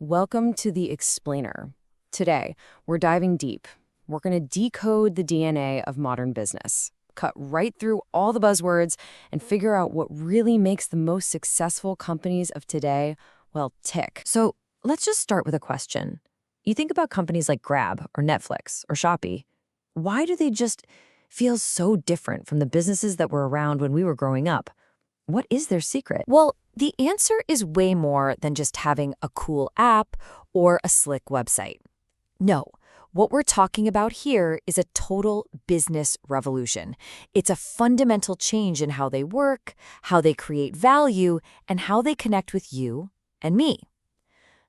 Welcome to the Explainer. Today, we're diving deep. We're going to decode the DNA of modern business, cut right through all the buzzwords, and figure out what really makes the most successful companies of today, well, tick. So let's just start with a question. You think about companies like Grab or Netflix or Shopee. Why do they just feel so different from the businesses that were around when we were growing up? What is their secret? Well, the answer is way more than just having a cool app or a slick website. No, what we're talking about here is a total business revolution. It's a fundamental change in how they work, how they create value, and how they connect with you and me.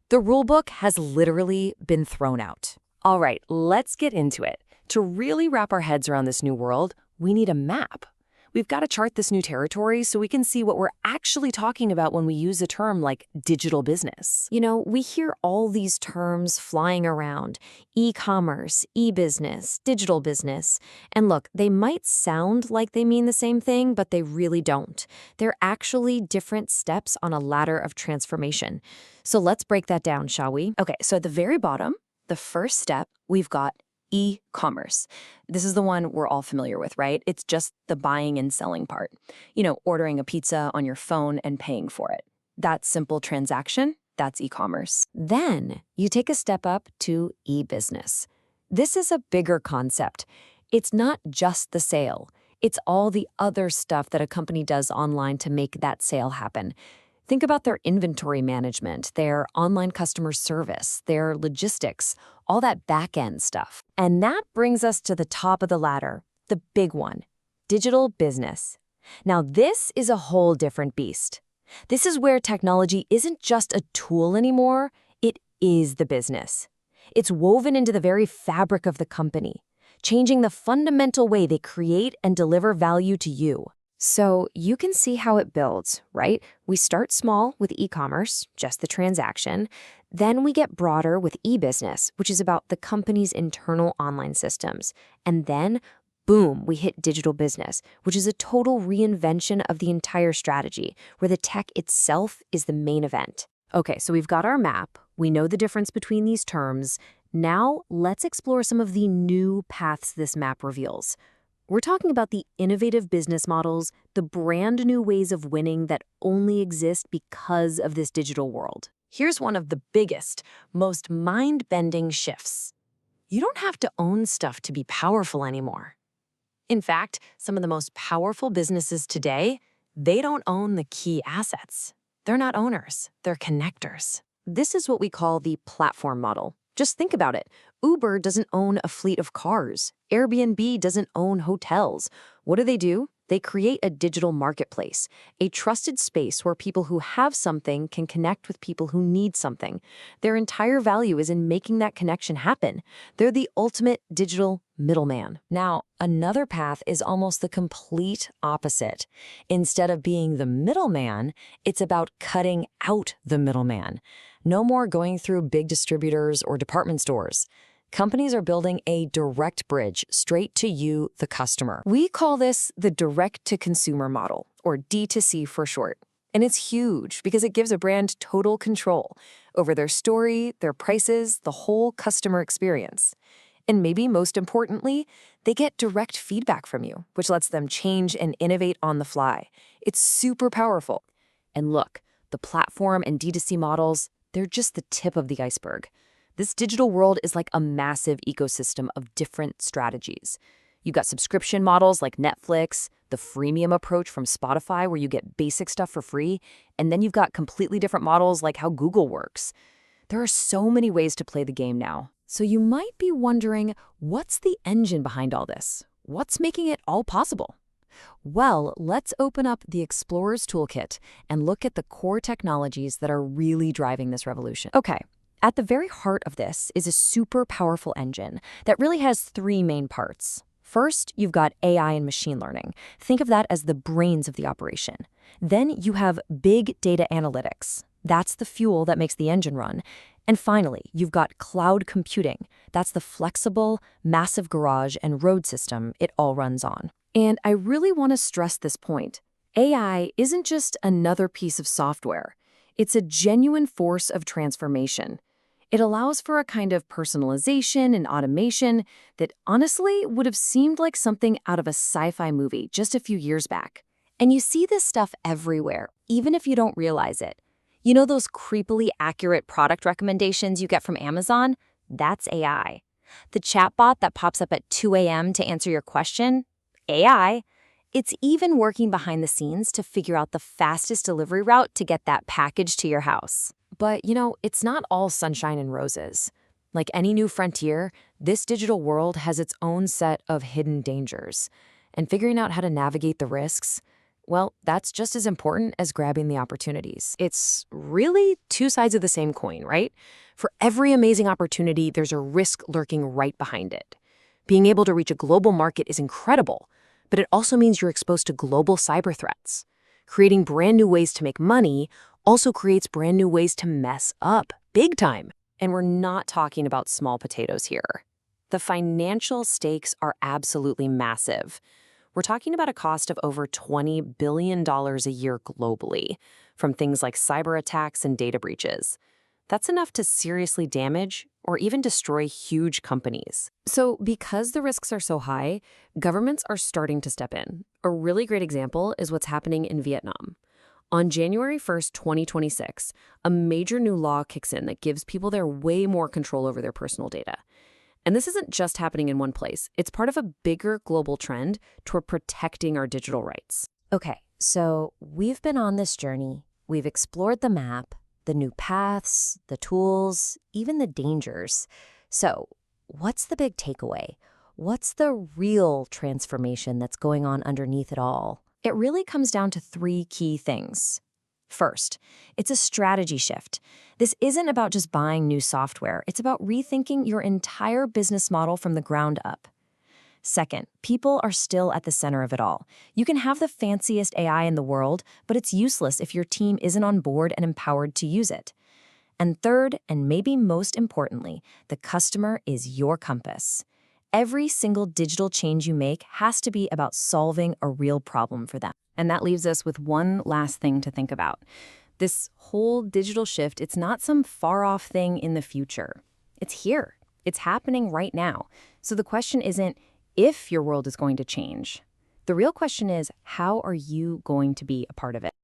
The rulebook has literally been thrown out. All right, let's get into it. To really wrap our heads around this new world, we need a map. We've got to chart this new territory so we can see what we're actually talking about when we use a term like digital business. You know, we hear all these terms flying around: e-commerce, e-business, digital business. And look, they might sound like they mean the same thing, but they really don't. They're actually different steps on a ladder of transformation. So let's break that down, shall we? Okay, so at the very bottom, the first step, we've got e-commerce. This is the one we're all familiar with, right? It's just the buying and selling part. You know, ordering a pizza on your phone and paying for it. That simple transaction, that's e-commerce. Then you take a step up to e-business. This is a bigger concept. It's not just the sale. It's all the other stuff that a company does online to make that sale happen. Think about their inventory management, their online customer service, their logistics, all that back-end stuff. And that brings us to the top of the ladder, the big one, digital business. Now, this is a whole different beast. This is where technology isn't just a tool anymore, it is the business. It's woven into the very fabric of the company, changing the fundamental way they create and deliver value to you. So you can see how it builds, right? We start small with e-commerce, just the transaction. Then we get broader with e-business, which is about the company's internal online systems. And then, boom, we hit digital business, which is a total reinvention of the entire strategy, where the tech itself is the main event. Okay, so we've got our map. We know the difference between these terms. Now, let's explore some of the new paths this map reveals. We're talking about the innovative business models, the brand new ways of winning that only exist because of this digital world. Here's one of the biggest, most mind-bending shifts. You don't have to own stuff to be powerful anymore. In fact, some of the most powerful businesses today, they don't own the key assets. They're not owners, they're connectors. This is what we call the platform model. Just think about it. Uber doesn't own a fleet of cars. Airbnb doesn't own hotels. What do? They create a digital marketplace, a trusted space where people who have something can connect with people who need something. Their entire value is in making that connection happen. They're the ultimate digital middleman. Now, another path is almost the complete opposite. Instead of being the middleman, it's about cutting out the middleman. No more going through big distributors or department stores. Companies are building a direct bridge straight to you, the customer. We call this the direct-to-consumer model, or D2C for short. And it's huge because it gives a brand total control over their story, their prices, the whole customer experience. And maybe most importantly, they get direct feedback from you, which lets them change and innovate on the fly. It's super powerful. And look, the platform and D2C models, they're just the tip of the iceberg. This digital world is like a massive ecosystem of different strategies. You've got subscription models like Netflix, the freemium approach from Spotify where you get basic stuff for free, and then you've got completely different models like how Google works. There are so many ways to play the game now. So you might be wondering, what's the engine behind all this? What's making it all possible? Well, let's open up the Explorer's Toolkit and look at the core technologies that are really driving this revolution. Okay. At the very heart of this is a super powerful engine that really has three main parts. First, you've got AI and machine learning. Think of that as the brains of the operation. Then you have big data analytics. That's the fuel that makes the engine run. And finally, you've got cloud computing. That's the flexible, massive garage and road system it all runs on. And I really want to stress this point. AI isn't just another piece of software. It's a genuine force of transformation. It allows for a kind of personalization and automation that honestly would have seemed like something out of a sci-fi movie just a few years back. And you see this stuff everywhere, even if you don't realize it. You know those creepily accurate product recommendations you get from Amazon? That's AI. The chatbot that pops up at 2 a.m. to answer your question? AI. It's even working behind the scenes to figure out the fastest delivery route to get that package to your house. But, it's not all sunshine and roses. Like any new frontier, this digital world has its own set of hidden dangers. And figuring out how to navigate the risks, well, that's just as important as grabbing the opportunities. It's really two sides of the same coin, right? For every amazing opportunity, there's a risk lurking right behind it. Being able to reach a global market is incredible, but it also means you're exposed to global cyber threats. Creating brand new ways to make money also creates brand new ways to mess up, big time. And we're not talking about small potatoes here. The financial stakes are absolutely massive. We're talking about a cost of over $20 billion a year globally, from things like cyber attacks and data breaches. That's enough to seriously damage or even destroy huge companies. So because the risks are so high, governments are starting to step in. A really great example is what's happening in Vietnam. On January 1st, 2026, a major new law kicks in that gives people there way more control over their personal data. And this isn't just happening in one place. It's part of a bigger global trend toward protecting our digital rights. Okay, so we've been on this journey. We've explored the map, the new paths, the tools, even the dangers. So what's the big takeaway? What's the real transformation that's going on underneath it all? It really comes down to three key things. First, it's a strategy shift. This isn't about just buying new software. It's about rethinking your entire business model from the ground up. Second, people are still at the center of it all. You can have the fanciest AI in the world, but it's useless if your team isn't on board and empowered to use it. And third, and maybe most importantly, the customer is your compass. Every single digital change you make has to be about solving a real problem for them. And that leaves us with one last thing to think about. This whole digital shift, it's not some far-off thing in the future. It's here. It's happening right now. So the question isn't if your world is going to change. The real question is, how are you going to be a part of it?